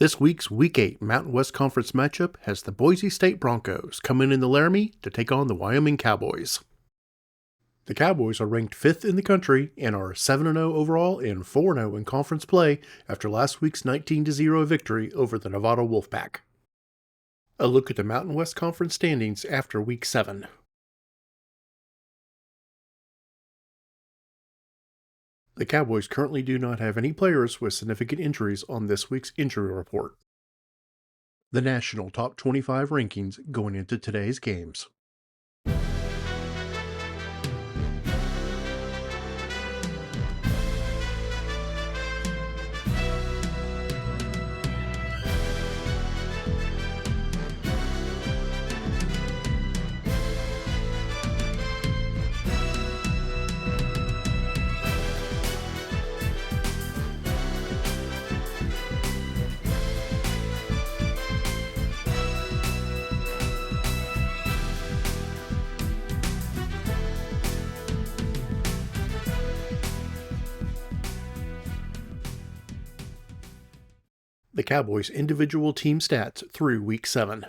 This week's Week 8 Mountain West Conference matchup has the Boise State Broncos coming in the Laramie to take on the Wyoming Cowboys. The Cowboys are ranked 5th in the country and are 7-0 overall and 4-0 in conference play after last week's 19-0 victory over the Nevada Wolfpack. A look at the Mountain West Conference standings after Week 7. The Cowboys currently do not have any players with significant injuries on this week's injury report. The national top 25 rankings going into today's games. The Cowboys' individual team stats through Week 7.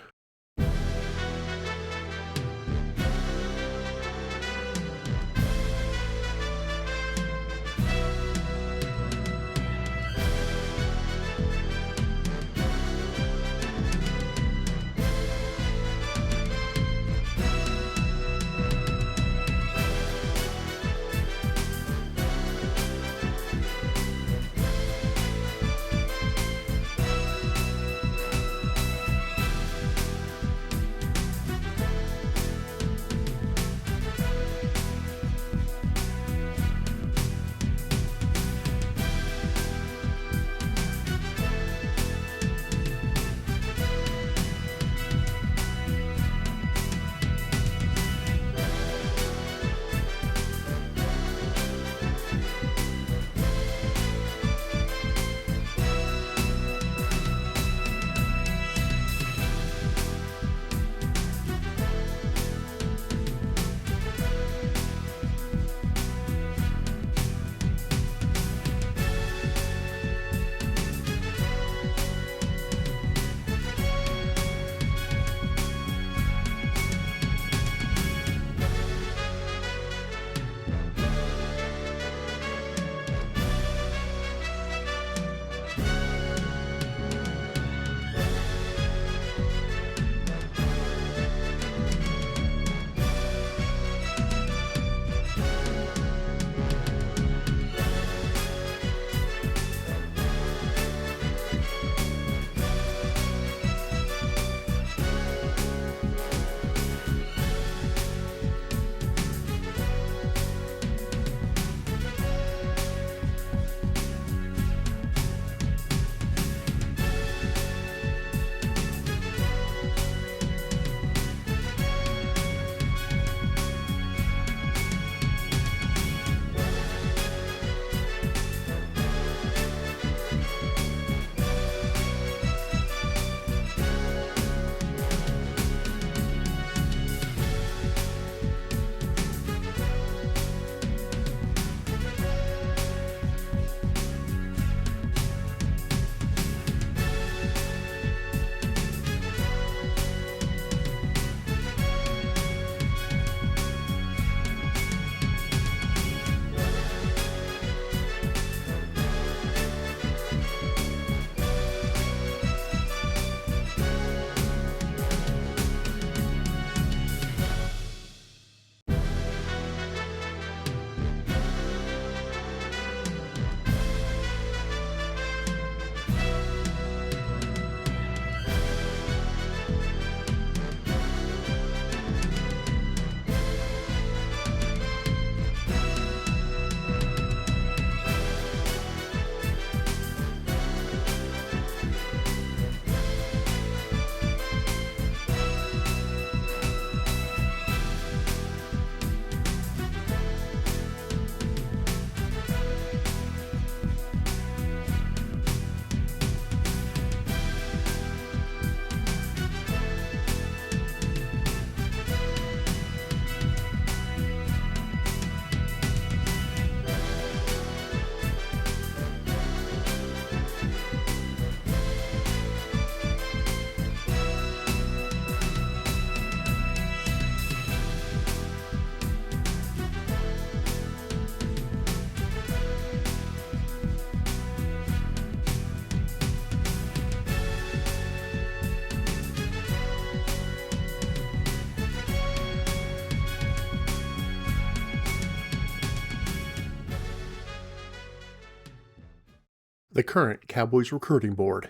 The current Cowboys recruiting board.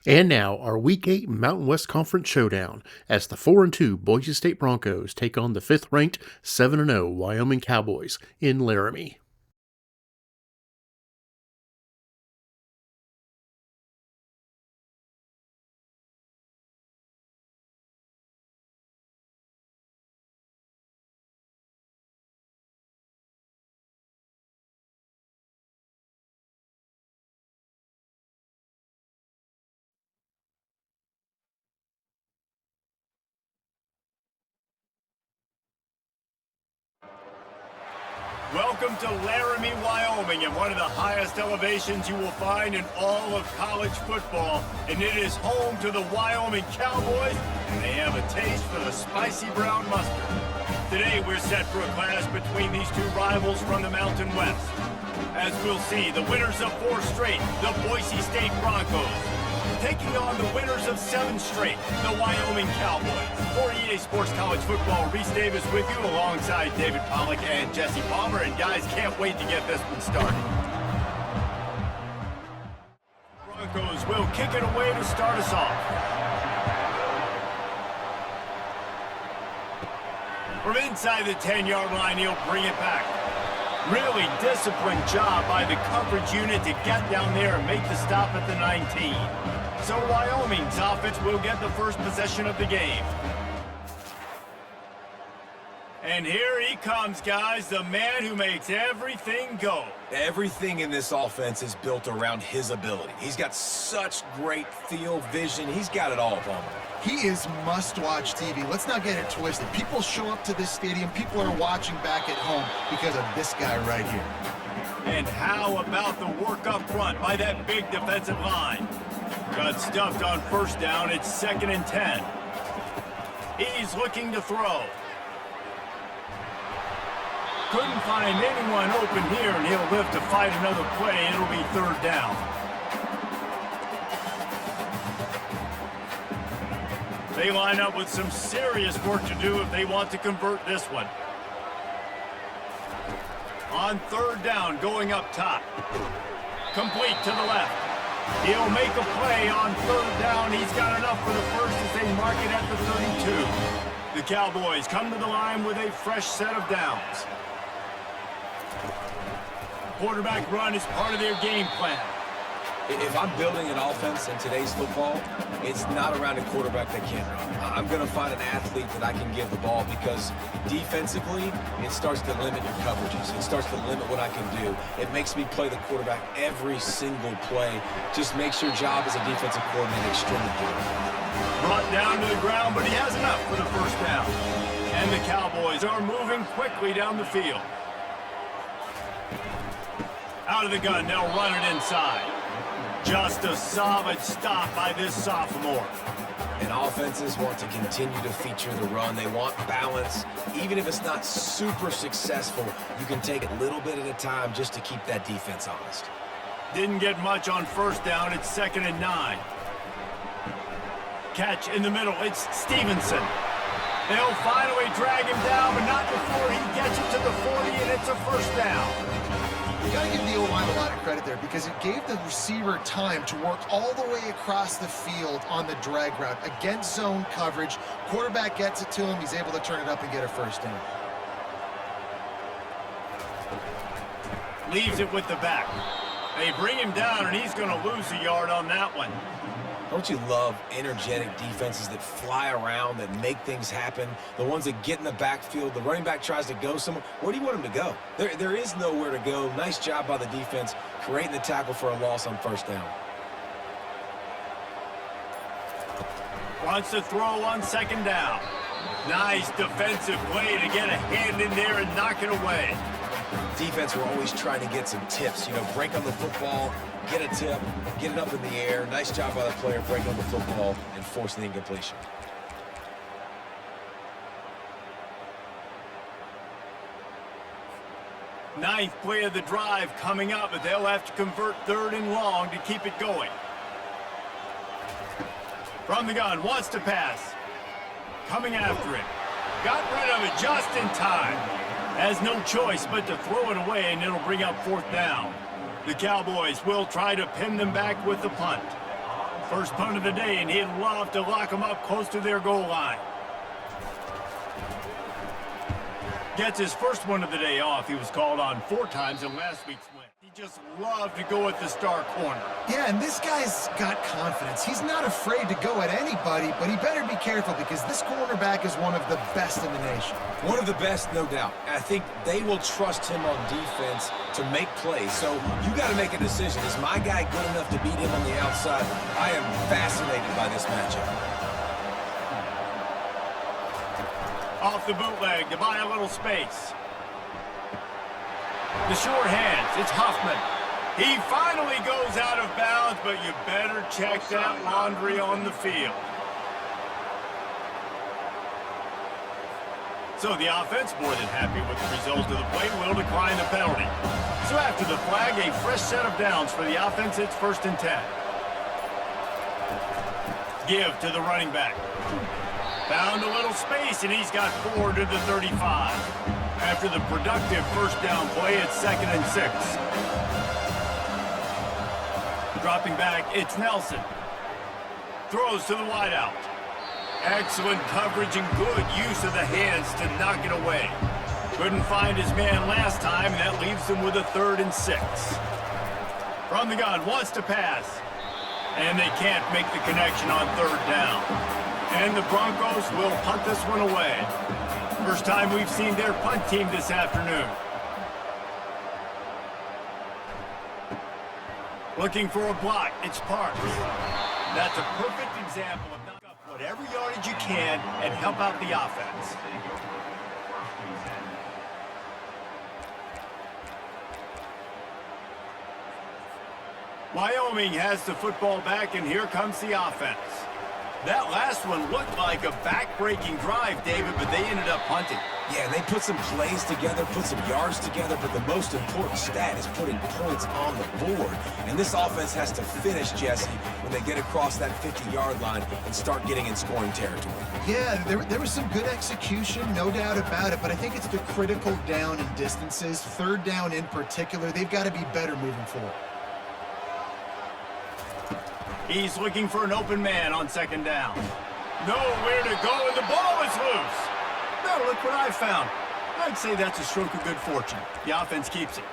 And now, our Week 8 Mountain West Conference showdown as the 4-2 Boise State Broncos take on the 5th-ranked 7-0 Wyoming Cowboys in Laramie. Welcome to Laramie, Wyoming, and one of the highest elevations you will find in all of college football. And it is home to the Wyoming Cowboys, and they have a taste for the spicy brown mustard. Today, we're set for a clash between these two rivals from the Mountain West. As we'll see, the winners of 4 straight, the Boise State Broncos, taking on the winners of 7 straight, the Wyoming Cowboys. For EA Sports College Football, Reese Davis with you alongside David Pollock and Jesse Palmer. And guys, can't wait to get this one started. Broncos will kick it away to start us off. From inside the 10-yard line, he'll bring it back. Really disciplined job by the coverage unit to get down there and make the stop at the 19. So Wyoming's offense will get the first possession of the game. And here he comes, guys, the man who makes everything go. Everything in this offense is built around his ability. He's got such great field vision. He's got it all, Palmer. He is must-watch TV. Let's not get it twisted. People show up to this stadium. People are watching back at home because of this guy right here. And how about the work up front by that big defensive line? Got stuffed on first down. It's 2nd and 10. He's looking to throw. Couldn't find anyone open here, and he'll live to fight another play. It'll be 3rd down. They line up with some serious work to do if they want to convert this one. On 3rd down, going up top. Complete to the left. He'll make a play on 3rd down. He's got enough for the first as they mark it at the 32. The Cowboys come to the line with a fresh set of downs. Quarterback run is part of their game plan. If I'm building an offense in today's football, it's not around a quarterback that can't run. I'm going to find an athlete that I can give the ball because defensively, it starts to limit your coverages. It starts to limit what I can do. It makes me play the quarterback every single play. Just makes your job as a defensive coordinator extremely good. Brought down to the ground, but he has enough for the first down. And the Cowboys are moving quickly down the field. Out of the gun, they'll run it inside. Just a solid stop by this sophomore. And offenses want to continue to feature the run. They want balance. Even if it's not super successful, you can take it a little bit at a time just to keep that defense honest. Didn't get much on first down. It's 2nd and 9. Catch in the middle. It's Stevenson. They'll finally drag him down, but not before he gets it to the 40, and it's a first down. You got to give the O-line a lot of credit there because it gave the receiver time to work all the way across the field on the drag route against zone coverage. Quarterback gets it to him. He's able to turn it up and get a first down. Leaves it with the back. They bring him down, and he's going to lose a yard on that one. Don't you love energetic defenses that fly around, that make things happen? The ones that get in the backfield, the running back tries to go somewhere. Where do you want him to go? There is nowhere to go. Nice job by the defense, creating the tackle for a loss on first down. Wants to throw on second down. Nice defensive play to get a hand in there and knock it away. Defense were always trying to get some tips. You know, break on the football, get a tip, get it up in the air. Nice job by the player breaking on the football and forcing the incompletion. Ninth play of the drive coming up, but they'll have to convert 3rd and long to keep it going. From the gun, wants to pass. Coming after it. Got rid of it just in time. Has no choice but to throw it away, and it'll bring up 4th down. The Cowboys will try to pin them back with the punt. First punt of the day, and he'd love to lock them up close to their goal line. Gets his first one of the day off. He was called on 4 times in last week's win. He just loved to go at the star corner. Yeah, and this guy's got confidence. He's not afraid to go at anybody, but he better be careful because this cornerback is one of the best in the nation. One of the best, no doubt. I think they will trust him on defense to make plays. So you got to make a decision. Is my guy good enough to beat him on the outside? I am fascinated by this matchup. Off the bootleg to buy a little space. The short hands, it's Huffman. He finally goes out of bounds, but you better check that laundry on the field. So the offense, more than happy with the result of the play, will decline the penalty. So after the flag, a fresh set of downs for the offense. It's 1st and 10. Give to the running back. Found a little space, and he's got 4 to the 35. After the productive first down play, it's 2nd and 6. Dropping back, it's Nelson. Throws to the wideout. Excellent coverage and good use of the hands to knock it away. Couldn't find his man last time, and that leaves him with a 3rd and 6. From the gun, wants to pass. And they can't make the connection on 3rd down. And the Broncos will punt this one away. First time we've seen their punt team this afternoon. Looking for a block, it's Parks. That's a perfect example of knock up whatever yardage you can and help out the offense. Wyoming has the football back, and here comes the offense. That last one looked like a back-breaking drive, David, but they ended up punting. Yeah, they put some plays together, put some yards together, but the most important stat is putting points on the board. And this offense has to finish, Jesse, when they get across that 50-yard line and start getting in scoring territory. Yeah, there was some good execution, no doubt about it, but I think it's the critical down and distances, 3rd down in particular. They've got to be better moving forward. He's looking for an open man on 2nd down. Nowhere to go, and the ball is loose. Now look what I found. I'd say that's a stroke of good fortune. The offense keeps it.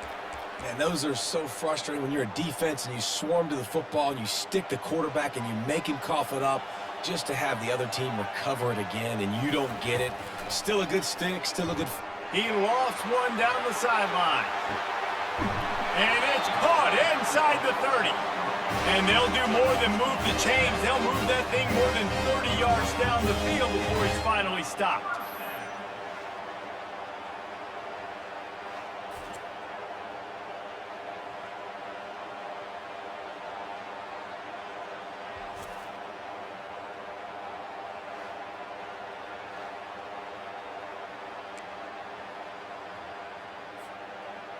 Man, those are so frustrating when you're a defense and you swarm to the football and you stick the quarterback and you make him cough it up just to have the other team recover it again and you don't get it. Still a good stick, still a good... He lost one down the sideline. And it's caught inside the 30. And they'll do more than move the chains. They'll move that thing more than 30 yards down the field before he's finally stopped.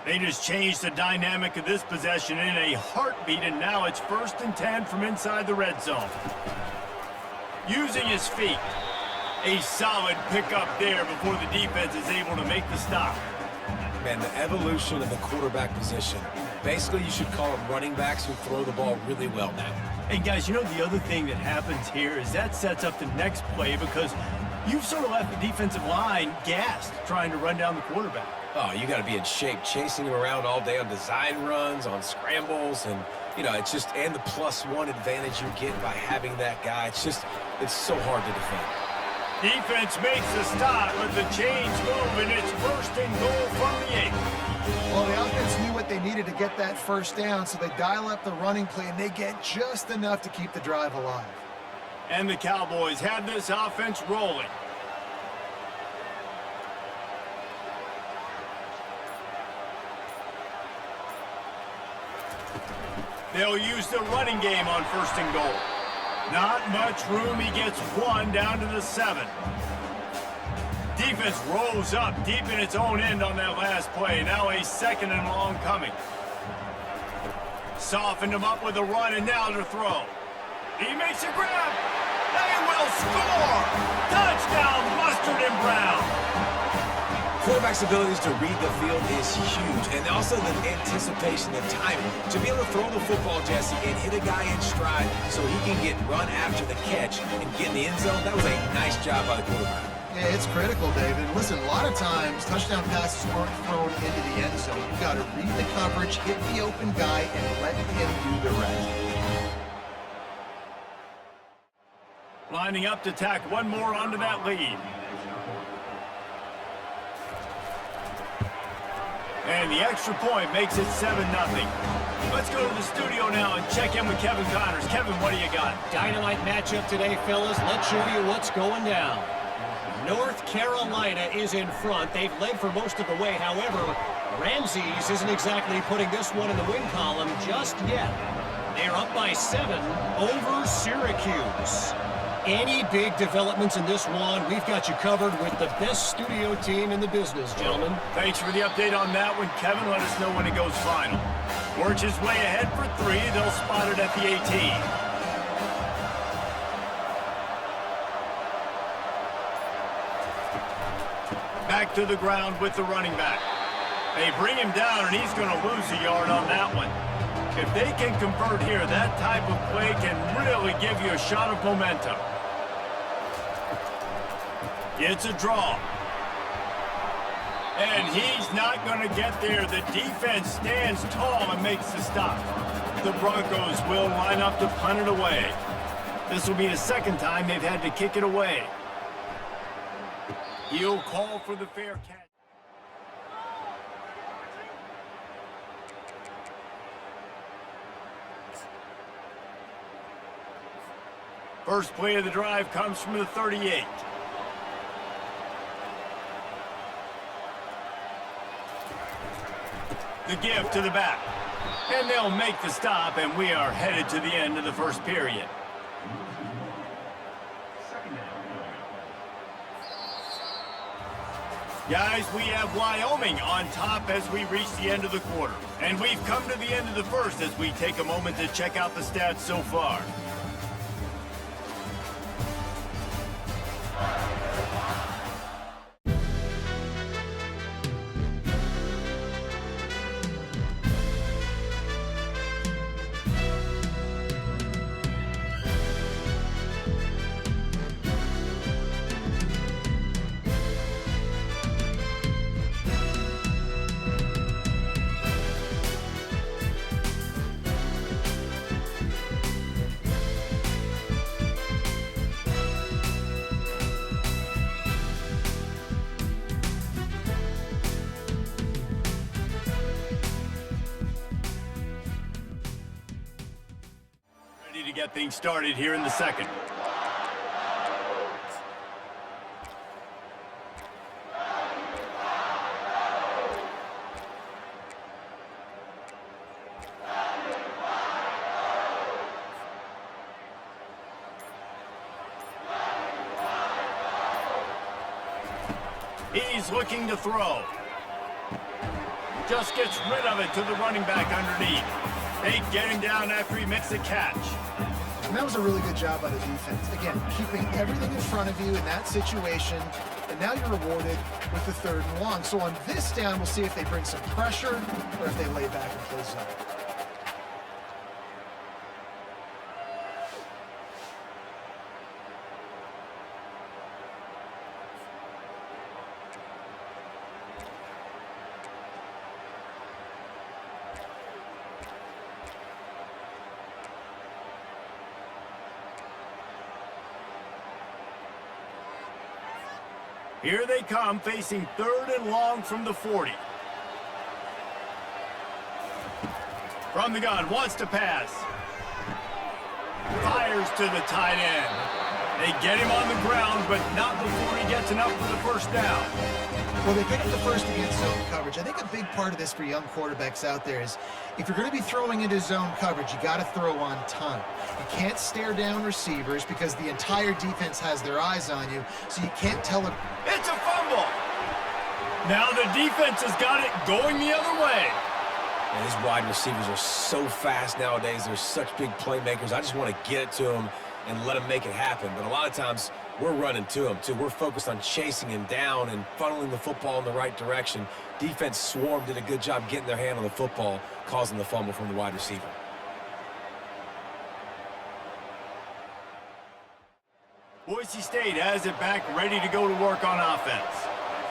They just changed the dynamic of this possession in a heartbeat, and now it's 1st and 10 from inside the red zone. Using his feet. A solid pickup there before the defense is able to make the stop. Man, the evolution of the quarterback position. Basically, you should call them running backs who throw the ball really well now. Hey, guys, you know the other thing that happens here is that sets up the next play because you've sort of left the defensive line gassed trying to run down the quarterback. Oh, you got to be in shape, chasing him around all day on design runs, on scrambles, and, you know, it's just, and the +1 advantage you get by having that guy. It's just, it's so hard to defend. Defense makes the stop, but the chains move, and it's 1st and goal from the 8. Well, the offense knew what they needed to get that 1st down, so they dial up the running play, and they get just enough to keep the drive alive. And the Cowboys have this offense rolling. They'll use the running game on 1st and goal. Not much room. He gets one down to the 7. Defense rolls up deep in its own end on that last play. Now a 2nd and long coming. Softened him up with a run, and now to throw. He makes a grab. They will score! Touchdown, Mustard and Brown! Quarterback's abilities to read the field is huge, and also the anticipation and timing. To be able to throw the football, Jesse, and hit a guy in stride so he can get run after the catch and get in the end zone, that was a nice job by the quarterback. Yeah, it's critical, David. Listen, a lot of times, touchdown passes aren't thrown into the end zone. You've got to read the coverage, hit the open guy, and let him do the rest. Lining up to tack one more onto that lead. And the extra point makes it 7-0. Let's go to the studio now and check in with Kevin Connors. Kevin, what do you got? Dynamite matchup today, fellas. Let's show you what's going down. North Carolina is in front. They've led for most of the way. However, Ramses isn't exactly putting this one in the win column just yet. They're up by 7 over Syracuse. Any big developments in this one, we've got you covered with the best studio team in the business, gentlemen. Thanks for the update on that one, Kevin. Let us know when it goes final. Works his way ahead for 3. They'll spot it at the 18. Back to the ground with the running back. They bring him down, and he's going to lose a yard on that one. If they can convert here, that type of play can really give you a shot of momentum. It's a draw. And he's not going to get there. The defense stands tall and makes the stop. The Broncos will line up to punt it away. This will be the 2nd time they've had to kick it away. He'll call for the fair catch. First play of the drive comes from the 38. The give to the back. And they'll make the stop, and we are headed to the end of the first period. Guys, we have Wyoming on top as we reach the end of the quarter. And we've come to the end of the first as we take a moment to check out the stats so far. Get things started here in the second. He's looking to throw. Just gets rid of it to the running back underneath. They get him down after he makes the catch. And that was a really good job by the defense. Again, keeping everything in front of you in that situation, and now you're rewarded with the 3rd and long. So on this down, we'll see if they bring some pressure or if they lay back and play zone. Here they come, facing 3rd and long from the 40. From the gun, wants to pass. Fires to the tight end. They get him on the ground, but not before he gets enough for the first down. Well, they pick up the first against zone coverage. I think a big part of this for young quarterbacks out there is if you're going to be throwing into zone coverage, you got to throw on time. You can't stare down receivers because the entire defense has their eyes on you, so you can't tell them. It's a fumble. Now the defense has got it going the other way. And these wide receivers are so fast nowadays. They're such big playmakers. I just want to get it to them and let them make it happen. But a lot of times, we're running to him, too. We're focused on chasing him down and funneling the football in the right direction. Defense swarm did a good job getting their hand on the football, causing the fumble from the wide receiver. Boise State has it back, ready to go to work on offense.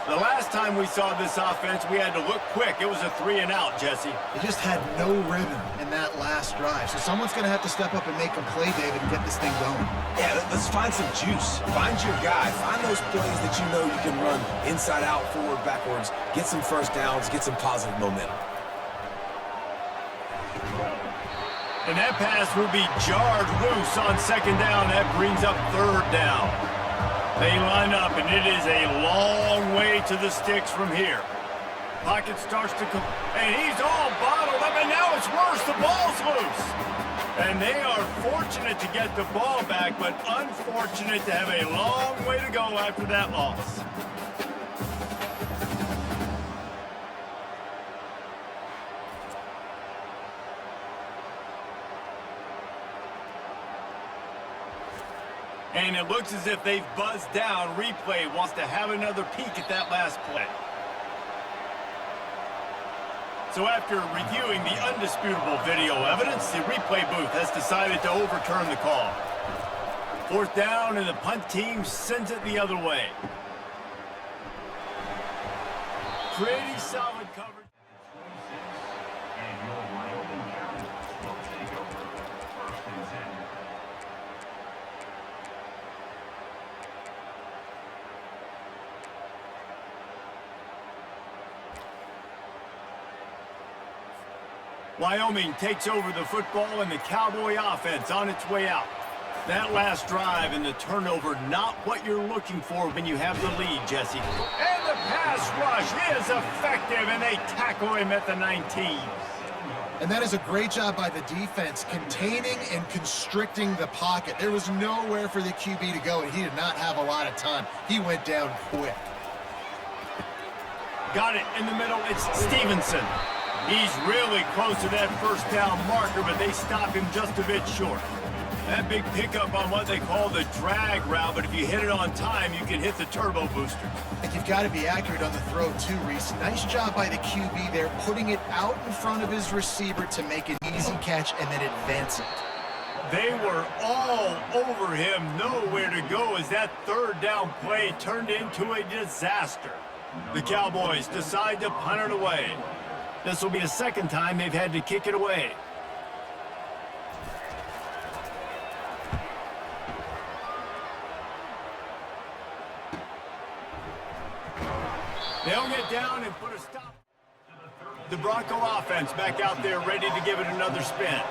The last time we saw this offense, we had to look quick. It was a 3-and-out, Jesse. They just had no rhythm in that last drive. So someone's going to have to step up and make a play, David, and get this thing going. Yeah, let's find some juice. Find your guy. Find those plays that you know you can run inside out, forward, backwards. Get some first downs. Get some positive momentum. And that pass will be jarred loose on second down. That brings up third down. They line up, and it is a long way to the sticks from here. Pocket starts to come, and he's all bottled up, and now it's worse. The ball's loose. And they are fortunate to get the ball back, but unfortunate to have a long way to go after that loss. And it looks as if they've buzzed down. Replay wants to have another peek at that last play. So after reviewing the undisputable video evidence, the replay booth has decided to overturn the call. Fourth down, and the punt team sends it the other way. Pretty solid coverage. Wyoming takes over the football, and the Cowboy offense on its way out. That last drive and the turnover, not what you're looking for when you have the lead, Jesse. And the pass rush is effective, and they tackle him at the 19. And that is a great job by the defense, containing and constricting the pocket. There was nowhere for the QB to go, and he did not have a lot of time. He went down quick. Got it in the middle. It's Stevenson. He's really close to that first down marker, but they stop him just a bit short. That big pickup on what they call the drag route, but if you hit it on time, you can hit the turbo booster. And you've got to be accurate on the throw too, Reese. Nice job by the QB there, putting it out in front of his receiver to make an easy catch and then advance it. They were all over him, nowhere to go as that third down play turned into a disaster. The Cowboys decide to punt it away. This will be the second time they've had to kick it away. They'll get down and put a stop. The Bronco offense back out there ready to give it another spin.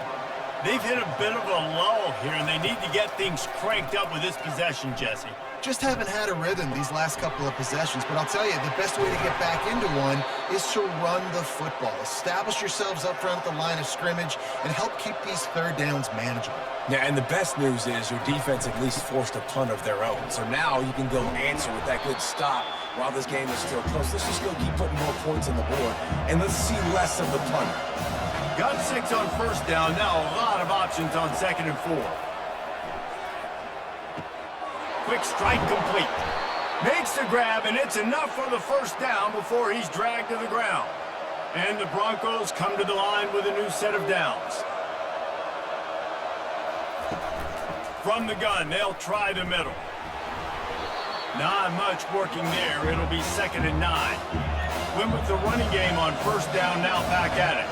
They've hit a bit of a lull here, and they need to get things cranked up with this possession, Jesse. Just haven't had a rhythm these last couple of possessions, but I'll tell you, the best way to get back into one is to run the football. Establish yourselves up front at the line of scrimmage and help keep these third downs manageable. Yeah, and the best news is your defense at least forced a punt of their own. So now you can go answer with that good stop while this game is still close. Let's just go keep putting more points on the board, and let's see less of the punter. Got 6 on first down, now a lot of options on 2nd and 4. Quick strike complete. Makes the grab, and it's enough for the first down before he's dragged to the ground. And the Broncos come to the line with a new set of downs. From the gun, they'll try the middle. Not much working there. It'll be 2nd and 9. Win with the running game on first down, now back at it.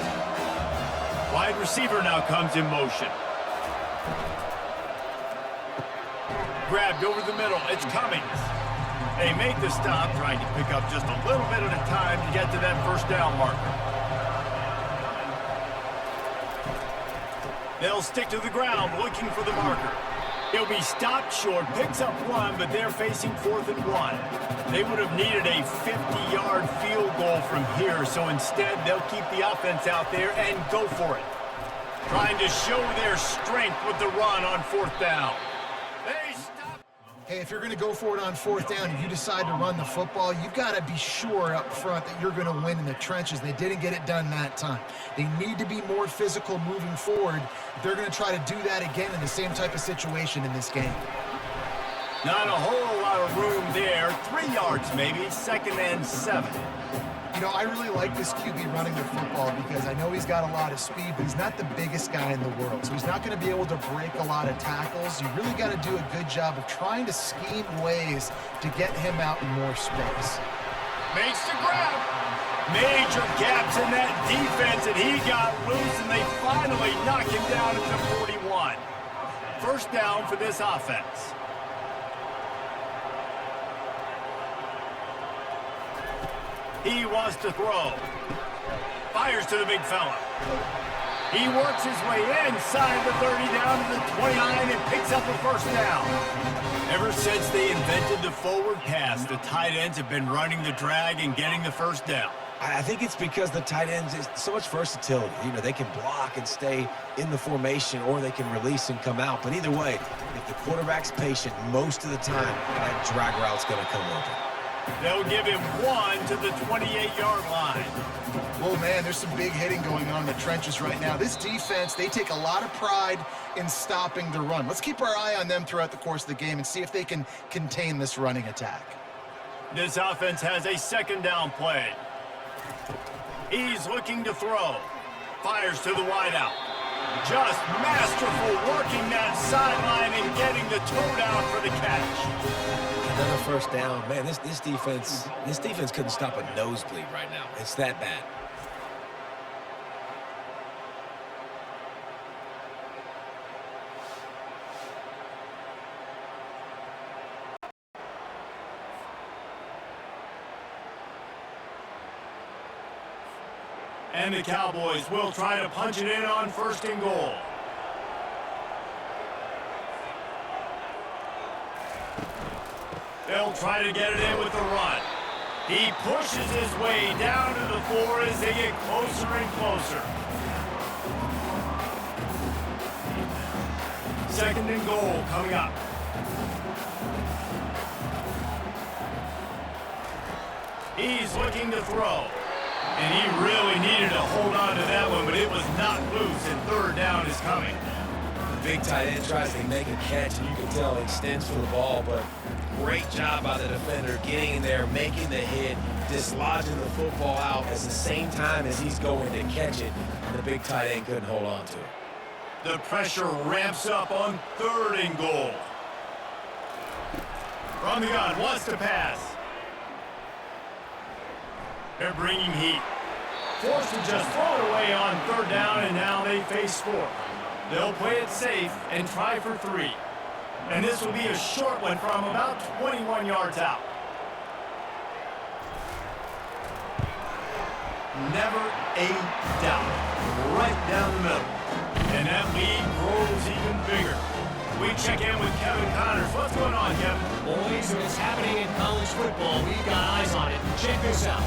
Wide receiver now comes in motion. Grabbed over the middle. It's Cummings. They make the stop, trying to pick up just a little bit at a time to get to that first down marker. They'll stick to the ground looking for the marker. He'll be stopped short, picks up one, but they're facing 4th and 1. They would have needed a 50-yard field goal from here, so instead they'll keep the offense out there and go for it. Trying to show their strength with the run on 4th down. They stop. Hey, if you're going to go for it on 4th down and you decide to run the football, you've got to be sure up front that you're going to win in the trenches. They didn't get it done that time. They need to be more physical moving forward. They're going to try to do that again in the same type of situation in this game. Not a whole lot of room there. 3 yards maybe, 2nd and 7. You know, I really like this QB running the football because I know he's got a lot of speed, but he's not the biggest guy in the world. So he's not going to be able to break a lot of tackles. You really got to do a good job of trying to scheme ways to get him out in more space. Makes the grab. Major gaps in that defense, and he got loose, and they finally knock him down at the 41. 1st down for this offense. He wants to throw. Fires to the big fella. He works his way inside the 30 down to the 29 and picks up a 1st down. Ever since they invented the forward pass, the tight ends have been running the drag and getting the 1st down. I think it's because the tight ends is so much versatility. You know, they can block and stay in the formation, or they can release and come out. But either way, if the quarterback's patient, most of the time, that drag route's going to come open. They'll give him 1 to the 28-yard line. Oh, man, there's some big hitting going on in the trenches right now. This defense, they take a lot of pride in stopping the run. Let's keep our eye on them throughout the course of the game and see if they can contain this running attack. This offense has a 2nd down play. He's looking to throw. Fires to the wideout. Just masterful working that sideline and getting the toe down for the catch. Another 1st down. Man, this defense couldn't stop a nosebleed right now. It's that bad. And the Cowboys will try to punch it in on 1st and goal. They'll try to get it in with the run. He pushes his way down to the 4 as they get closer and closer. 2nd and goal coming up. He's looking to throw. And he really needed to hold on to that one, but it was not loose, and 3rd down is coming. The big tight end tries to make a catch, and you can tell he extends for the ball, but great job by the defender getting in there, making the hit, dislodging the football out at the same time as he's going to catch it, and the big tight end couldn't hold on to it. The pressure ramps up on 3rd and goal. From the gun, wants to pass. They're bringing heat. Forced to just throw it away on 3rd down, and now they face 4th. They'll play it safe and try for 3. And this will be a short one from about 21 yards out. Never a doubt. Right down the middle. And that lead grows even bigger. We check in with Kevin Connors. What's going on, Kevin? Boys, when it's happening in college football, we've got eyes on it. Check this out.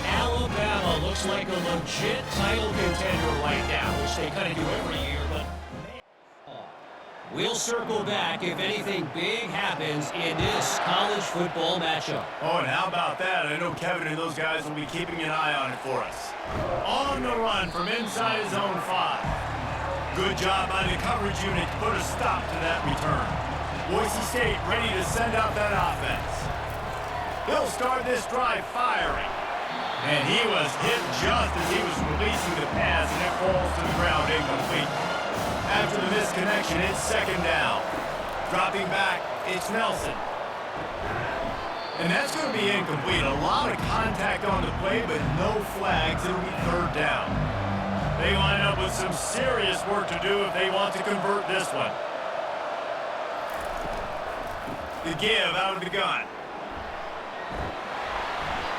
Alabama looks like a legit title contender right now, which they kind of do every year, but we'll circle back if anything big happens in this college football matchup. Oh, and how about that? I know Kevin and those guys will be keeping an eye on it for us. On the run from inside his own 5. Good job by the coverage unit to put a stop to that return. Boise State ready to send out that offense. He'll start this drive firing. And he was hit just as he was releasing the pass, and it falls to the ground incomplete. After the misconnection, it's 2nd down. Dropping back, it's Nelson. And that's going to be incomplete. A lot of contact on the play, but no flags. It'll be 3rd down. They line up with some serious work to do if they want to convert this one. The give out of the gun.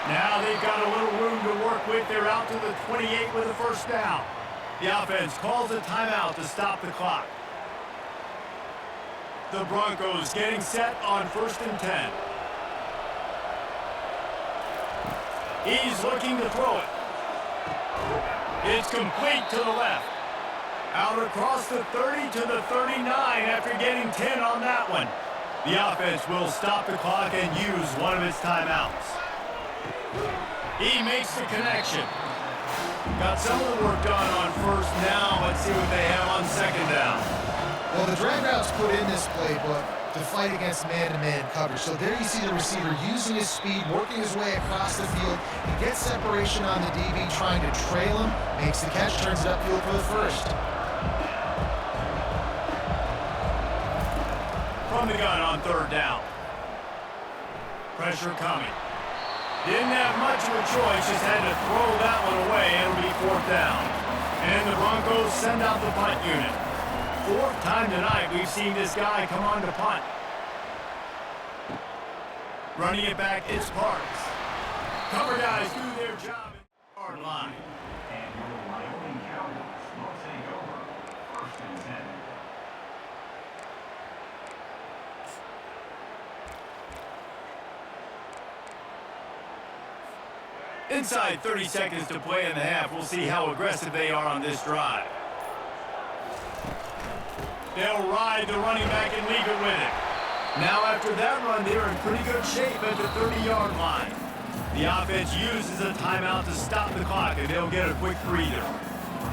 Now they've got a little room to work with. They're out to the 28 with a 1st down. The offense calls a timeout to stop the clock. The Broncos getting set on 1st and 10. He's looking to throw it. It's complete to the left. Out across the 30 to the 39 after getting 10 on that one. The offense will stop the clock and use one of its timeouts. He makes the connection. Got some of the work done on 1st down. Let's see what they have on 2nd down. Well, the drag route's put in this playbook to fight against man-to-man coverage. So there you see the receiver using his speed, working his way across the field. He gets separation on the DB, trying to trail him, makes the catch, turns it upfield for the 1st. From the gun on 3rd down. Pressure coming. Didn't have much of a choice, just had to throw that one away. It'll be 4th down. And the Broncos send out the punt unit. 4th time tonight we've seen this guy come on to punt. Running it back, it's Parks. Cover guys do their job at the yard line. And your Wyoming Cowboys will take over 1st and 10. Inside 30 seconds to play in the half. We'll see how aggressive they are on this drive. They'll ride the running back and leave it with it. Now after that run, they're in pretty good shape at the 30-yard line. The offense uses a timeout to stop the clock, and they'll get a quick breather.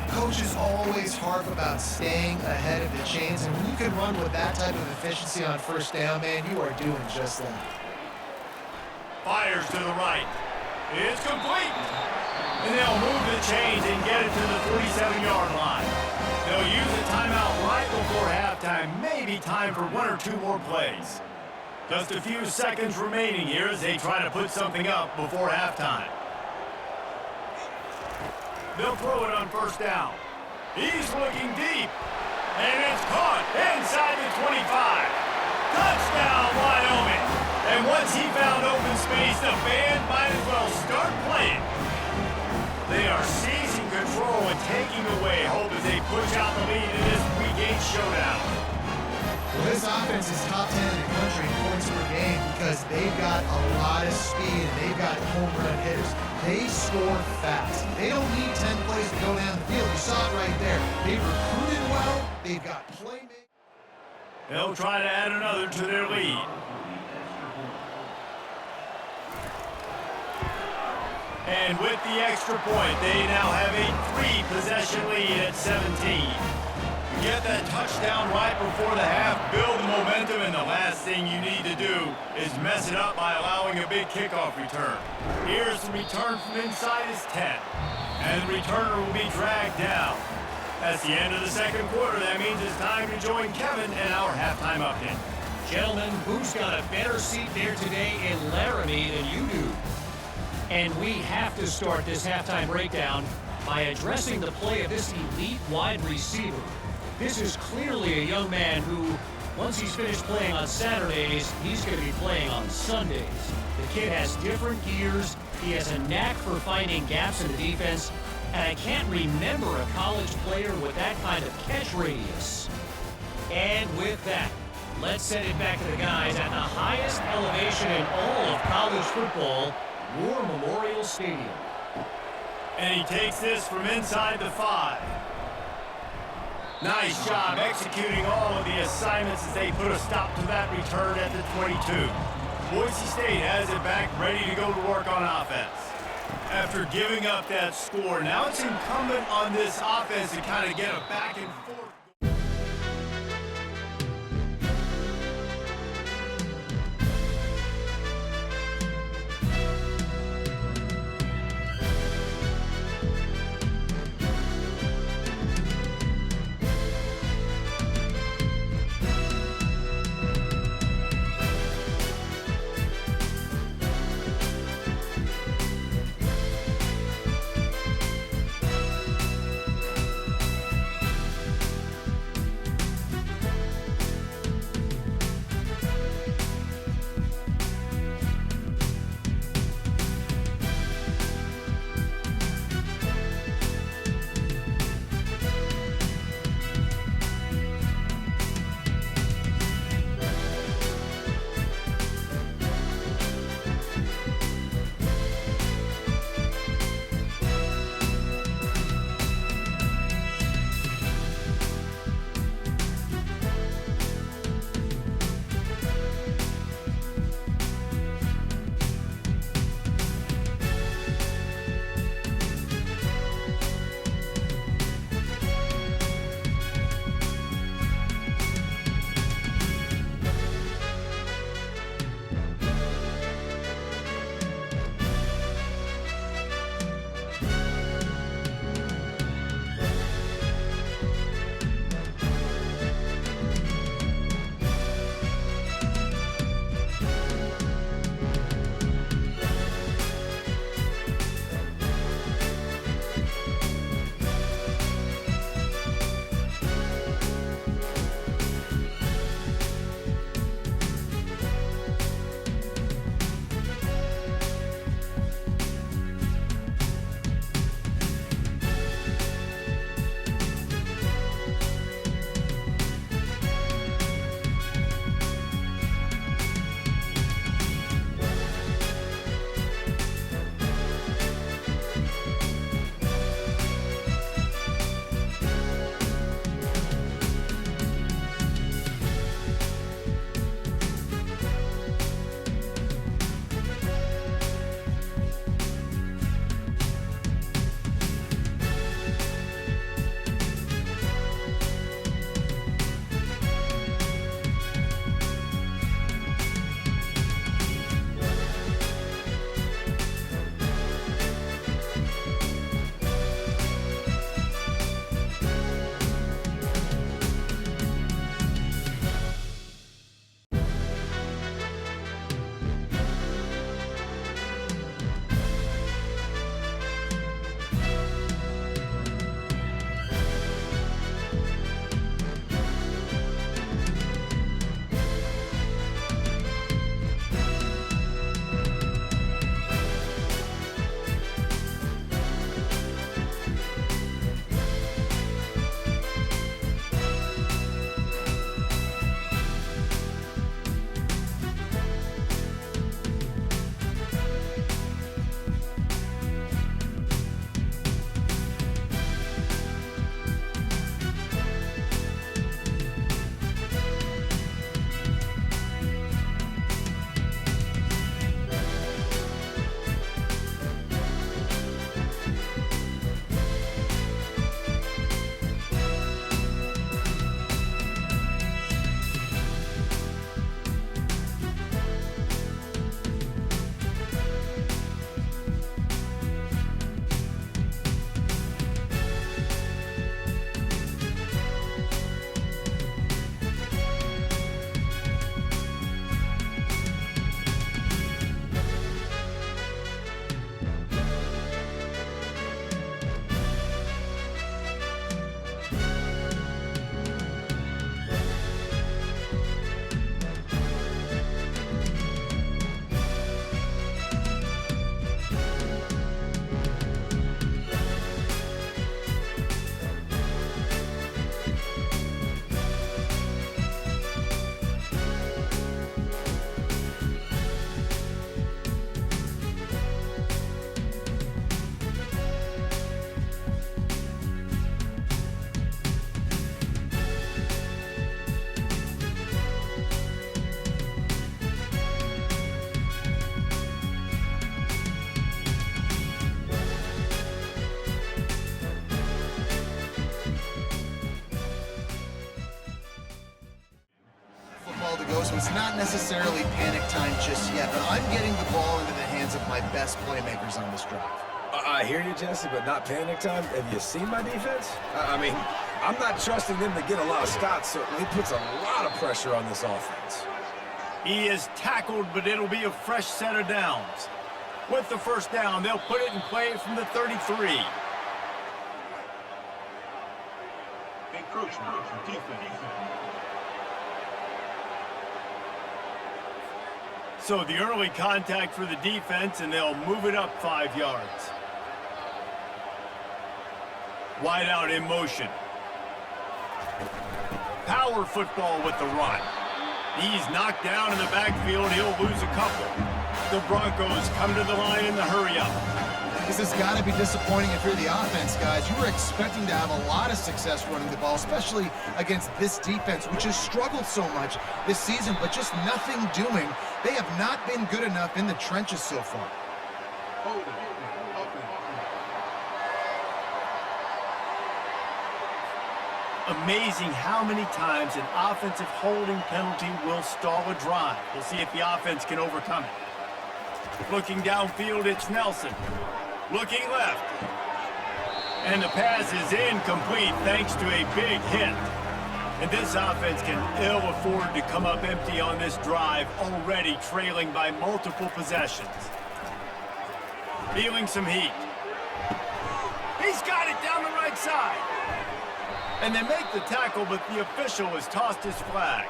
Coaches always harp about staying ahead of the chains, and when you can run with that type of efficiency on 1st down, man, you are doing just that. Fires to the right. It's complete. And they'll move the chains and get it to the 47-yard line. They'll use a timeout right before halftime. Maybe time for 1 or 2 more plays. Just a few seconds remaining here as they try to put something up before halftime. They'll throw it on 1st down. He's looking deep. And it's caught inside the 25. Touchdown, Wyoming. And once he found open space, the band might as well start playing. They are seizing control and taking away hope as they push out the lead in this week 8 showdown. Well, this offense is top 10 in the country in points per game because they've got a lot of speed and they've got home run hitters. They score fast. They don't need 10 plays to go down the field. You saw it right there. They've recruited well. They've got playmakers. They'll try to add another to their lead. And with the extra point, they now have a 3-possession lead at 17. Get that touchdown right before the half, build the momentum, and the last thing you need to do is mess it up by allowing a big kickoff return. Here's the return from inside his 10. And the returner will be dragged down. That's the end of the 2nd quarter. That means it's time to join Kevin and our halftime update. Gentlemen, who's got a better seat there today in Laramie than you do? And we have to start this halftime breakdown by addressing the play of this elite wide receiver. This is clearly a young man who, once he's finished playing on Saturdays, he's going to be playing on Sundays. The kid has different gears. He has a knack for finding gaps in the defense. And I can't remember a college player with that kind of catch radius. And with that, let's send it back to the guys at the highest elevation in all of college football, War Memorial Stadium. And he takes this from inside the 5. Nice job executing all of the assignments as they put a stop to that return at the 22. Boise State has it back, ready to go to work on offense. After giving up that score, now it's incumbent on this offense to kind of get a back and forth. so it's not necessarily panic time just yet, but I'm getting the ball into the hands of my best playmakers on this drive. I hear you, Jesse, but not panic time. Have you seen my defense? I mean, I'm not trusting them to get a lot of stops, so it puts a lot of pressure on this offense. He is tackled, but it'll be a fresh set of downs. With the first down, they'll put it in play from the 33. Encroachment from defense. So the early contact for the defense, and they'll move it up 5 yards. Wide out in motion. Power football with the run. He's knocked down in the backfield. He'll lose a couple. The Broncos come to the line in the hurry-up. This has got to be disappointing if you're the offense, guys. You were expecting to have a lot of success running the ball, especially against this defense, which has struggled so much this season, but just nothing doing. They have not been good enough in the trenches so far. Amazing how many times an offensive holding penalty will stall a drive. We'll see if the offense can overcome it. Looking downfield, it's Nelson. Looking left. And the pass is incomplete thanks to a big hit. And this offense can ill afford to come up empty on this drive, already trailing by multiple possessions. Feeling some heat. He's got it down the right side. And they make the tackle, but the official has tossed his flag.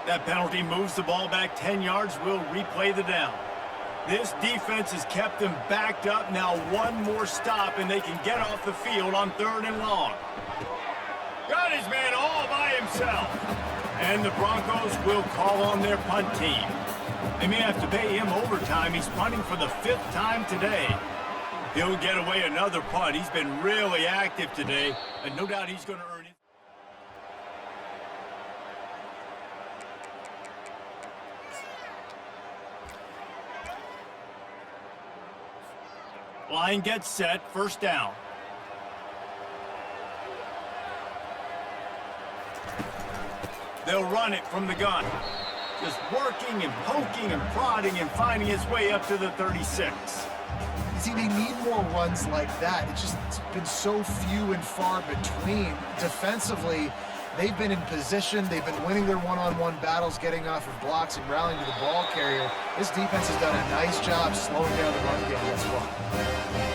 That penalty moves the ball back 10 yards. We'll replay the down. This defense has kept them backed up. Now one more stop, and they can get off the field on 3rd and long. Got his man all by himself. And the Broncos will call on their punt team. They may have to pay him overtime. He's punting for the 5th time today. He'll get away another punt. He's been really active today, and no doubt he's going to earn it. Line gets set, first down. They'll run it from the gun. Just working and poking and prodding and finding his way up to the 36. See, they need more runs like that. It's been so few and far between. Defensively, they've been in position. They've been winning their one-on-one battles, getting off of blocks and rallying to the ball carrier. This defense has done a nice job slowing down the run game thus far.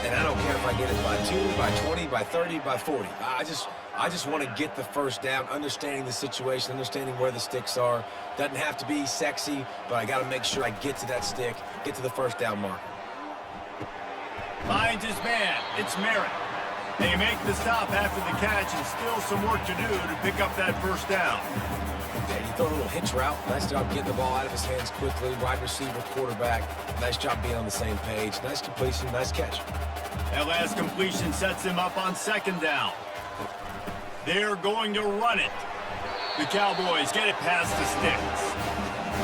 And I don't care if I get it by 2, by 20, by 30, by 40. I just want to get the first down, understanding the situation, understanding where the sticks are. Doesn't have to be sexy, but I got to make sure I get to that stick, get to the first down mark. Finds his man. It's Merritt. They make the stop after the catch, and still some work to do to pick up that first down. Yeah, you throw a little hitch route. Nice job getting the ball out of his hands quickly. Wide receiver, quarterback. Nice job being on the same page. Nice completion, nice catch. That last completion sets him up on 2nd down. They're going to run it. The Cowboys get it past the sticks.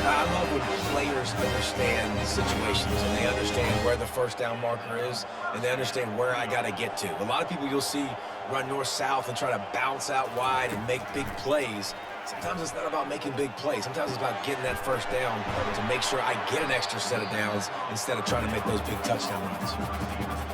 I love when players understand the situations and they understand where the first down marker is and they understand where I got to get to. A lot of people you'll see run north-south and try to bounce out wide and make big plays. Sometimes it's not about making big plays. Sometimes it's about getting that first down to make sure I get an extra set of downs instead of trying to make those big touchdown runs.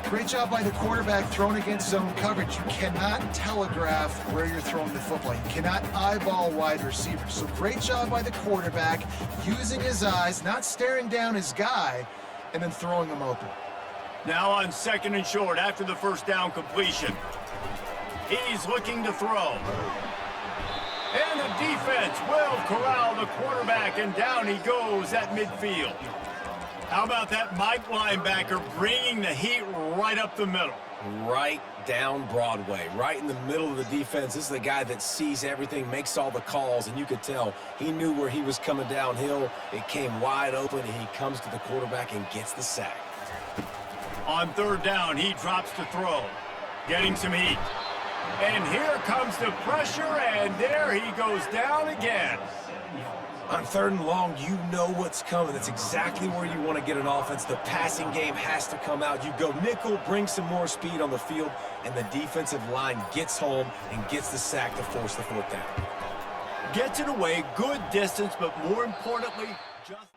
Great job by the quarterback thrown against zone coverage. You cannot telegraph where you're throwing the football. You cannot eyeball wide receivers. So great job by the quarterback using his eyes, not staring down his guy, and then throwing him open. Now on 2nd and short after the first down completion. He's looking to throw. And the defense will corral the quarterback, and down he goes at midfield. How about that Mike linebacker bringing the heat right up the middle? Right down Broadway, right in the middle of the defense. This is the guy that sees everything, makes all the calls, and you could tell he knew where he was coming downhill. It came wide open, and he comes to the quarterback and gets the sack. On 3rd down, he drops to throw, getting some heat. And here comes the pressure, and there he goes down again. On 3rd and long, you know what's coming. That's exactly where you want to get an offense. The passing game has to come out. You go nickel, bring some more speed on the field, and the defensive line gets home and gets the sack to force the 4th down. Gets it away, good distance, but more importantly, just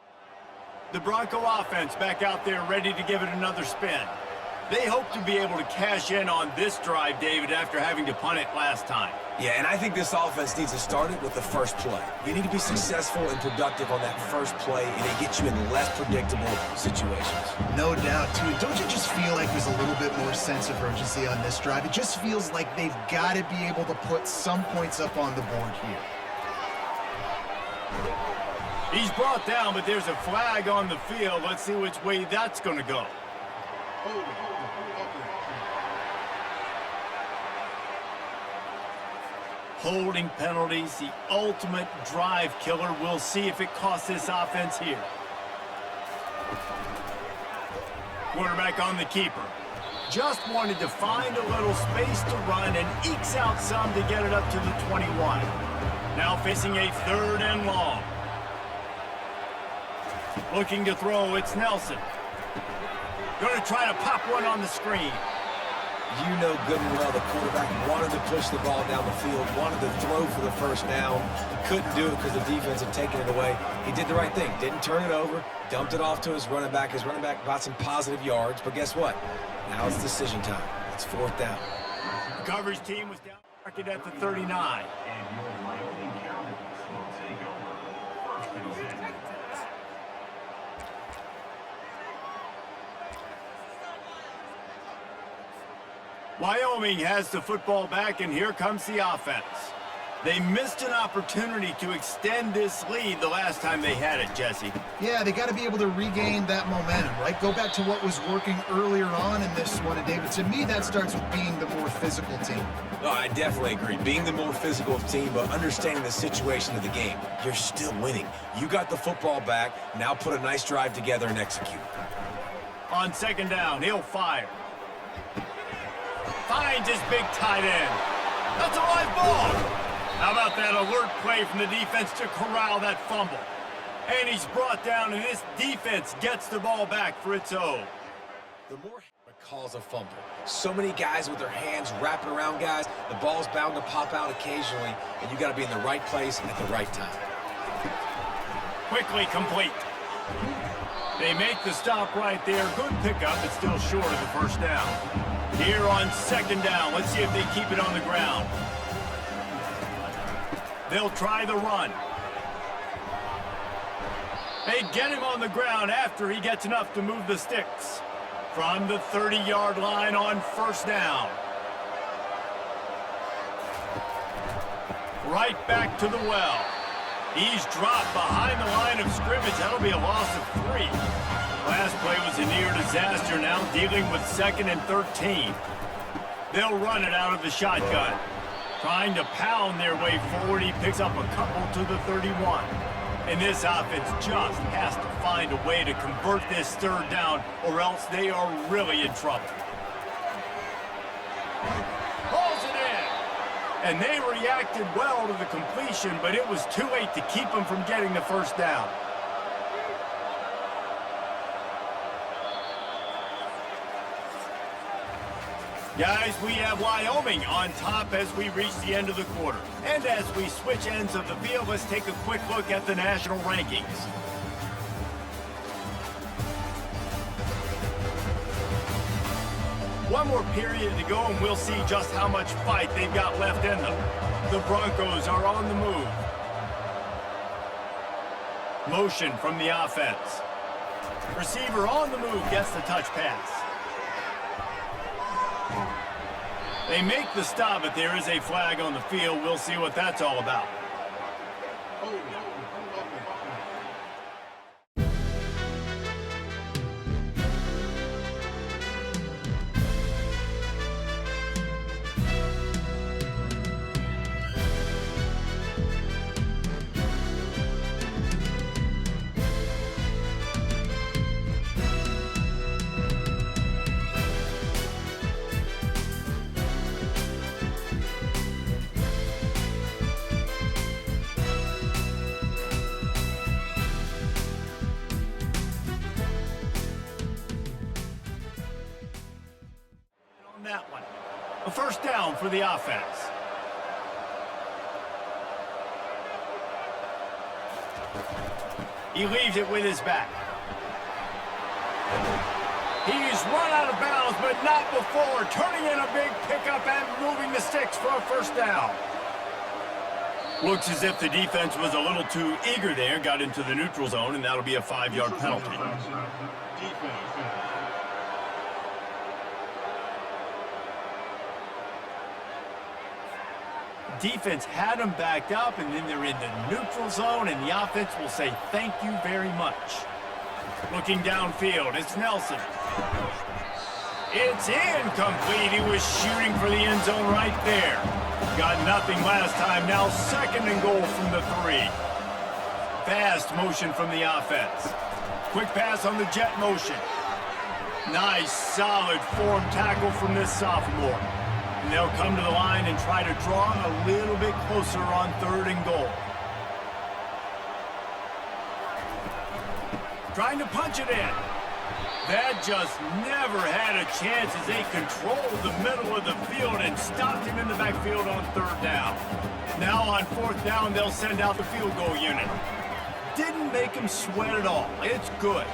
the Bronco offense back out there ready to give it another spin. They hope to be able to cash in on this drive, David, after having to punt it last time. Yeah, and I think this offense needs to start it with the first play. You need to be successful and productive on that first play, and it gets you in less predictable situations. No doubt, too. Don't you just feel like there's a little bit more sense of urgency on this drive? It just feels like they've got to be able to put some points up on the board here. He's brought down, but there's a flag on the field. Let's see which way that's going to go. Holding penalties, the ultimate drive killer. We'll see if it costs this offense here. Quarterback on the keeper. Just wanted to find a little space to run and ekes out some to get it up to the 21. Now facing a 3rd and long. Looking to throw, it's Nelson. Going to try to pop one on the screen. You know good and well the quarterback wanted to push the ball down the field, wanted to throw for the 1st down. Couldn't do it because the defense had taken it away. He did the right thing. Didn't turn it over. Dumped it off to his running back. His running back got some positive yards. But guess what? Now it's decision time. It's 4th down. The coverage team was down market at the 39. And your Wyoming Cowboys will take over 1st and 10. Wyoming has the football back, and here comes the offense. They missed an opportunity to extend this lead the last time they had it, Jesse. Yeah, they got to be able to regain that momentum, right? Go back to what was working earlier on in this one. And David, to me, that starts with being the more physical team. No, I definitely agree. Being the more physical team, but understanding the situation of the game. You're still winning. You got the football back. Now put a nice drive together and execute. On 2nd down, he'll fire. Finds his big tight end. That's a live ball. How about that alert play from the defense to corral that fumble? And he's brought down, and this defense gets the ball back for its own. The more calls a fumble. So many guys with their hands wrapping around guys. The ball's bound to pop out occasionally, and you got to be in the right place at the right time. Quickly complete. They make the stop right there. Good pickup, but still short of the 1st down. Here on 2nd down, let's see if they keep it on the ground. They'll try the run. They get him on the ground after he gets enough to move the sticks. From the 30-yard line on 1st down. Right back to the well. He's dropped behind the line of scrimmage. That'll be a loss of 3. Last play was a near disaster, now dealing with 2nd and 13. They'll run it out of the shotgun. Trying to pound their way forward, he picks up a couple to the 31. And this offense just has to find a way to convert this 3rd down, or else they are really in trouble. Hauls it in. And they reacted well to the completion, but it was too late to keep them from getting the 1st down. Guys, we have Wyoming on top as we reach the end of the quarter. And as we switch ends of the field, let's take a quick look at the national rankings. One more period to go, and we'll see just how much fight they've got left in them. The Broncos are on the move. Motion from the offense. Receiver on the move gets the touch pass. They make the stop, but there is a flag on the field. We'll see what that's all about. A first down for the offense. He leaves it with his back. He's run out of bounds, but not before turning in a big pickup and moving the sticks for a first down. Looks as if the defense was a little too eager there, got into the neutral zone, and that'll be a 5-yard penalty. Defense had them backed up, and then they're in the neutral zone, and the offense will say thank you very much. Looking downfield, it's Nelson. It's incomplete. He was shooting for the end zone right there. Got nothing last time. Now 2nd and goal from the 3. Fast motion from the offense. Quick pass on the jet motion. Nice, solid form tackle from this sophomore. And they'll come to the line and try to draw a little bit closer on 3rd and goal. Trying to punch it in. That just never had a chance as they controlled the middle of the field and stopped him in the backfield on 3rd down. Now on 4th down, they'll send out the field goal unit. Didn't make him sweat at all. It's good.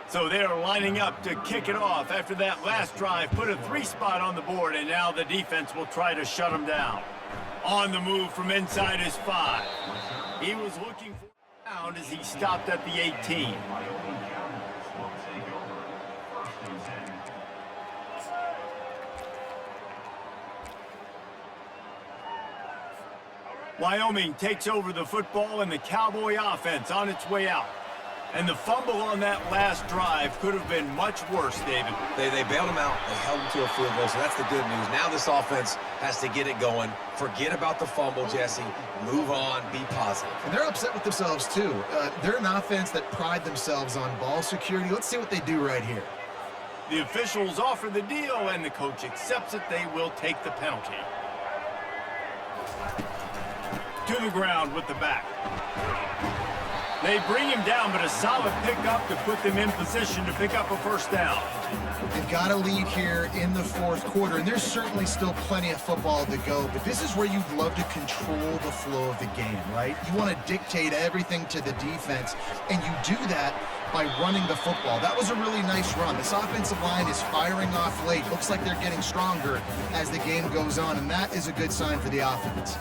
So they're lining up to kick it off after that last drive. Put a 3 spot on the board, and now the defense will try to shut them down. On the move from inside his 5. He was looking for a round as he stopped at the 18. Wyoming takes over the football, and the Cowboy offense on its way out. And the fumble on that last drive could have been much worse, David. They bailed him out. They held him to a field goal, so that's the good news. Now this offense has to get it going. Forget about the fumble, Jesse. Move on. Be positive. And they're upset with themselves, too. They're an offense that pride themselves on ball security. Let's see what they do right here. The officials offer the deal, and the coach accepts it. They will take the penalty. To the ground with the back. They bring him down, but a solid pickup to put them in position to pick up a first down. They've got a lead here in the 4th quarter, and there's certainly still plenty of football to go, but this is where you'd love to control the flow of the game, right? You want to dictate everything to the defense, and you do that by running the football. That was a really nice run. This offensive line is firing off late. Looks like they're getting stronger as the game goes on, and that is a good sign for the offense.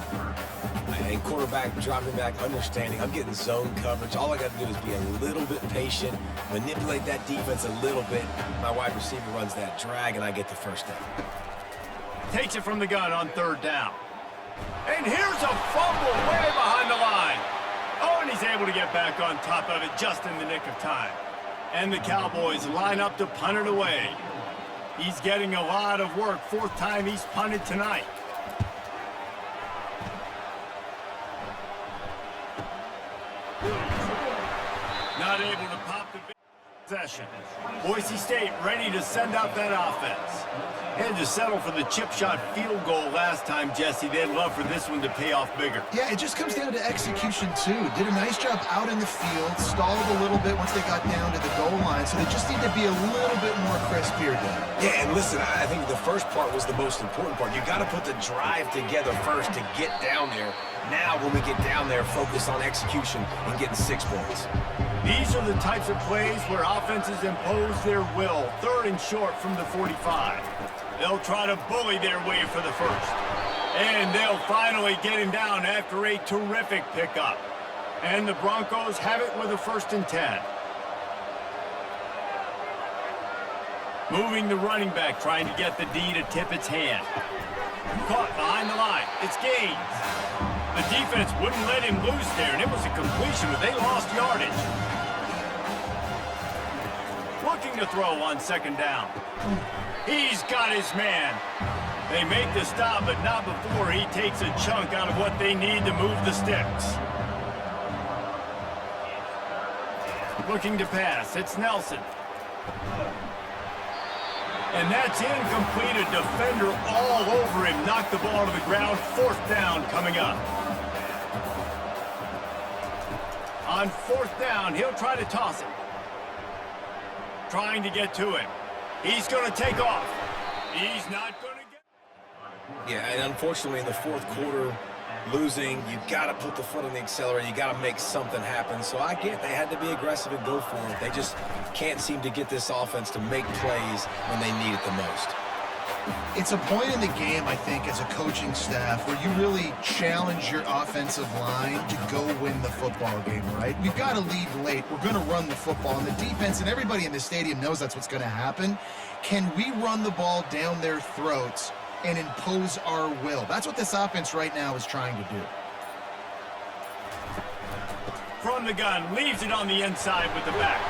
And quarterback dropping back, understanding I'm getting zone coverage. All I got to do is be a little bit patient, manipulate that defense a little bit. My wide receiver runs that drag, and I get the first down. Takes it from the gun on 3rd down. And here's a fumble way behind the line. Oh, and he's able to get back on top of it just in the nick of time. And the Cowboys line up to punt it away. He's getting a lot of work. 4th time he's punted tonight. Not able to pop the possession. Boise State ready to send out that offense. Had to settle for the chip shot field goal last time, Jesse. They'd love for this one to pay off bigger. Yeah, it just comes down to execution, too. Did a nice job out in the field, stalled a little bit once they got down to the goal line, so they just need to be a little bit more crisp here, Dan. Yeah, and listen, I think the first part was the most important part. You got to put the drive together first to get down there. Now, when we get down there, focus on execution and getting 6 points. These are the types of plays where offenses impose their will. 3rd and short from the 45. They'll try to bully their way for the first. And they'll finally get him down after a terrific pickup. And the Broncos have it with a 1st and 10. Moving the running back, trying to get the D to tip its hand. Caught behind the line. It's Gaines. The defense wouldn't let him loose there, and it was a completion, but they lost yardage. Looking to throw on 2nd down. He's got his man. They make the stop, but not before he takes a chunk out of what they need to move the sticks. Looking to pass, it's Nelson. And that's incomplete. A defender all over him. Knocked the ball to the ground. 4th down coming up. On 4th down, he'll try to toss it. Trying to get to him. He's going to take off. He's not going to get... Yeah, and unfortunately in the 4th quarter, losing, you got to put the foot on the accelerator. You got to make something happen. So I get they had to be aggressive and go for it. They just can't seem to get this offense to make plays when they need it the most. It's a point in the game, I think, as a coaching staff where you really challenge your offensive line to go win the football game, right? We've got to lead late. We're going to run the football. And the defense and everybody in the stadium knows that's what's going to happen. Can we run the ball down their throats and impose our will? That's what this offense right now is trying to do. From the gun, leaves it on the inside with the back.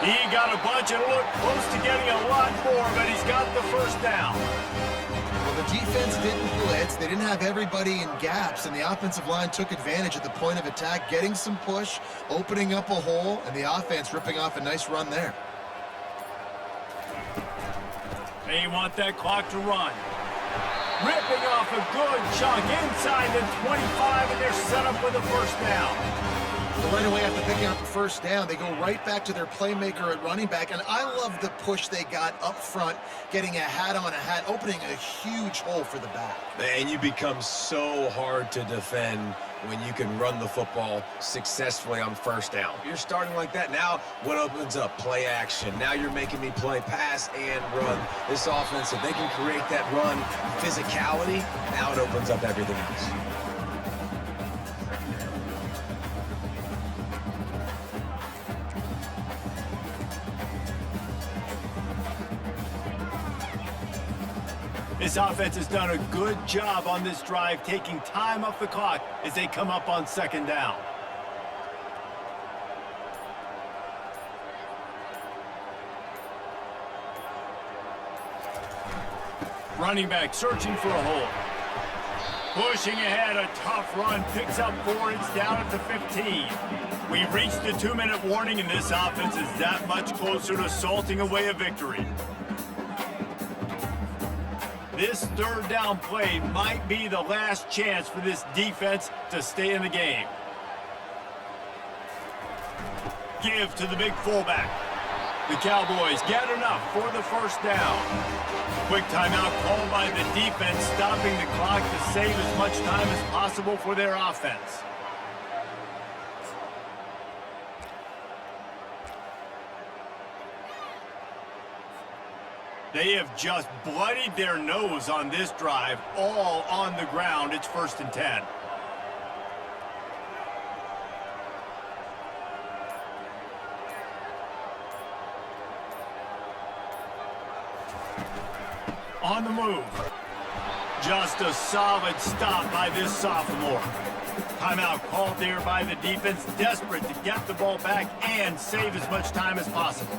He got a bunch and looked close to getting a lot more, but he's got the 1st down. Well, the defense didn't blitz. They didn't have everybody in gaps, and the offensive line took advantage at the point of attack, getting some push, opening up a hole, and the offense ripping off a nice run there. They want that clock to run. Ripping off a good chunk inside the 25, and they're set up with a 1st down. So right away after picking up the 1st down, they go right back to their playmaker at running back, and I love the push they got up front, getting a hat on a hat, opening a huge hole for the back. And you become so hard to defend when you can run the football successfully on 1st down. You're starting like that. Now what opens up? Play action. Now you're making me play pass and run. This offense, if they can create that run physicality, now it opens up everything else. This offense has done a good job on this drive, taking time off the clock as they come up on 2nd down. Running back searching for a hole. Pushing ahead, a tough run, picks up 4, it's down at the 15. We've reached the 2-minute warning, and this offense is that much closer to salting away a victory. This 3rd down play might be the last chance for this defense to stay in the game. Give to the big fullback. The Cowboys get enough for the 1st down. Quick timeout called by the defense, stopping the clock to save as much time as possible for their offense. They have just bloodied their nose on this drive, all on the ground. It's 1st and 10. On the move. Just a solid stop by this sophomore. Timeout called there by the defense, desperate to get the ball back and save as much time as possible.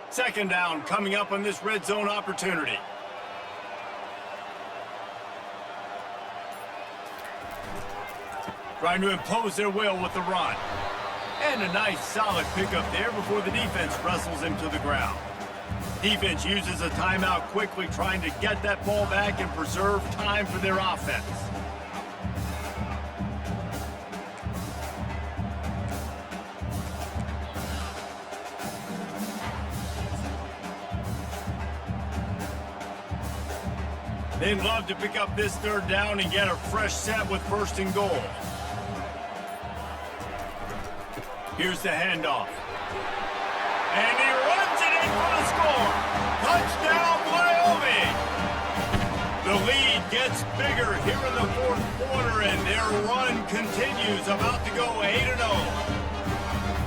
Second down coming up on this red zone opportunity. Trying to impose their will with the run. And a nice solid pickup there before the defense wrestles him to the ground. Defense uses a timeout quickly, trying to get that ball back and preserve time for their offense. They'd love to pick up this 3rd down and get a fresh set with 1st and goal. Here's the handoff. And he runs it in for the score. Touchdown, Wyoming! The lead gets bigger here in the 4th quarter, and their run continues, about to go 8-0.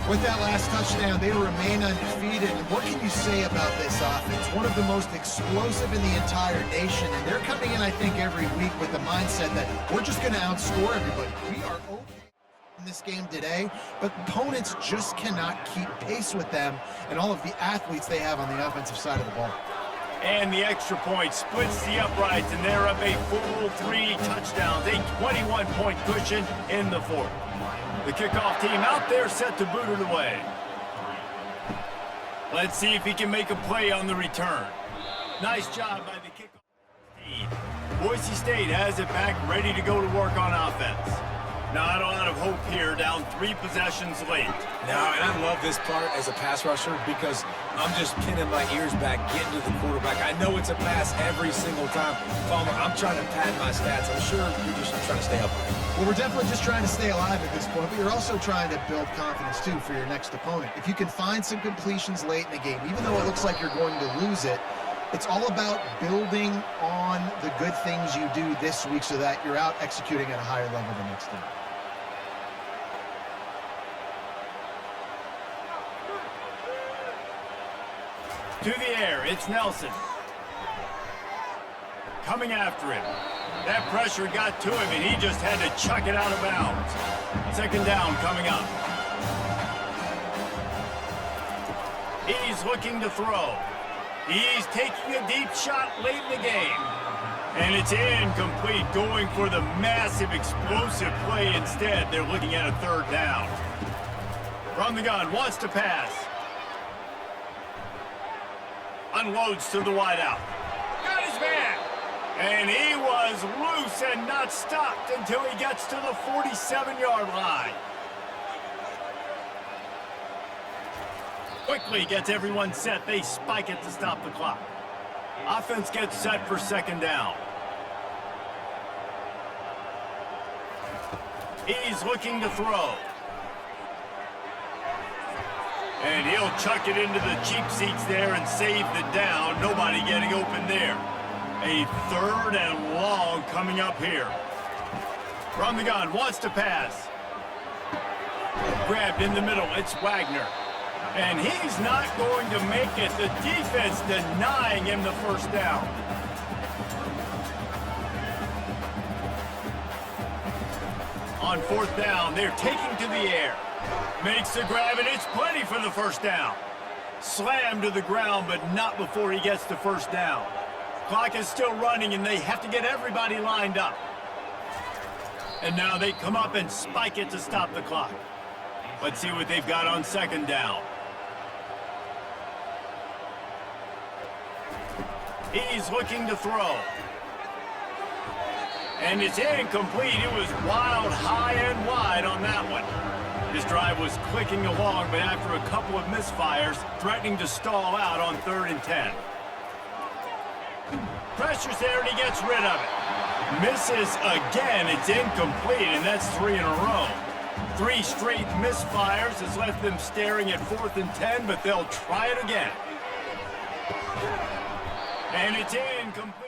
With that last touchdown, they remain undefeated. And what can you say about this offense? One of the most explosive in the entire nation. And they're coming in, I think, every week with the mindset that we're just going to outscore everybody. We are okay in this game today, but opponents just cannot keep pace with them and all of the athletes they have on the offensive side of the ball. And the extra point splits the uprights, and they're up a full 3 touchdowns, a 21-point cushion in the fourth. The kickoff team out there set to boot it away. Let's see if he can make a play on the return. Nice job by the kickoff team. Boise State has it back, ready to go to work on offense. Not a lot of hope here, down 3 possessions late. No, and I love this part as a pass rusher because I'm just pinning my ears back, getting to the quarterback. I know it's a pass every single time. Palmer, I'm trying to pad my stats. I'm sure you're just trying to stay upright. Well, we're definitely just trying to stay alive at this point, but you're also trying to build confidence, too, for your next opponent. If you can find some completions late in the game, even though it looks like you're going to lose it, it's all about building on the good things you do this week so that you're out executing at a higher level the next time. To the air, it's Nelson. Coming after him. That pressure got to him, and he just had to chuck it out of bounds. Second down coming up. He's looking to throw. He's taking a deep shot late in the game. And it's incomplete, going for the massive explosive play instead. They're looking at a third down. From the gun, wants to pass. Unloads to the wideout. Got his man. And he was loose and not stopped until he gets to the 47-yard line. Quickly gets everyone set. They spike it to stop the clock. Offense gets set for second down. He's looking to throw. And he'll chuck it into the cheap seats there and save the down. Nobody getting open there. A third and long coming up here. From the gun, wants to pass. Grabbed in the middle, it's Wagner. And he's not going to make it. The defense denying him the first down. On fourth down, they're taking to the air. Makes the grab, and it's plenty for the first down. Slammed to the ground, but not before he gets the first down. Clock is still running, and they have to get everybody lined up. And now they come up and spike it to stop the clock. Let's see what they've got on second down. He's looking to throw. And it's incomplete. It was wild, high and wide on that one. This drive was clicking along, but after a couple of misfires, threatening to stall out on 3rd and 10. Pressure's there, and he gets rid of it. Misses again. It's incomplete, and that's 3 in a row. 3 straight misfires has left them staring at 4th and 10, but they'll try it again. And it's incomplete.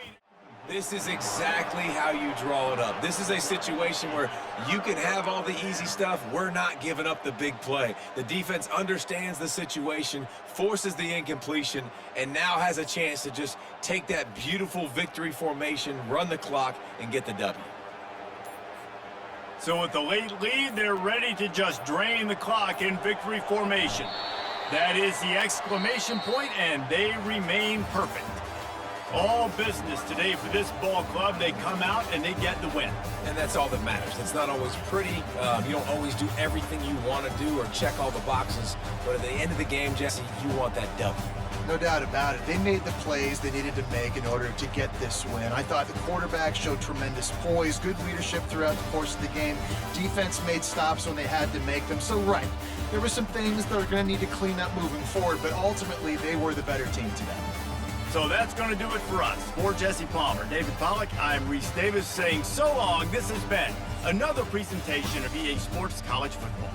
This is exactly how you draw it up. This is a situation where you can have all the easy stuff. We're not giving up the big play. The defense understands the situation, forces the incompletion, and now has a chance to just take that beautiful victory formation, run the clock, and get the W. So with the late lead, they're ready to just drain the clock in victory formation. That is the exclamation point, and they remain perfect. All business today for this ball club. They come out and they get the win. And that's all that matters. It's not always pretty. You don't always do everything you want to do or check all the boxes. But at the end of the game, Jesse, you want that W. No doubt about it. They made the plays they needed to make in order to get this win. I thought the quarterback showed tremendous poise, good leadership throughout the course of the game. Defense made stops when they had to make them. So, right, there were some things that are going to need to clean up moving forward, but ultimately they were the better team today. So that's going to do it for us. For Jesse Palmer, David Pollack, I'm Reese Davis saying so long. This has been another presentation of EA Sports College Football.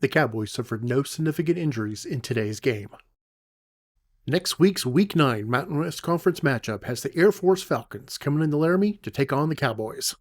the Cowboys suffered no significant injuries in today's game. Next week's Week 9 Mountain West Conference matchup has the Air Force Falcons coming into Laramie to take on the Cowboys.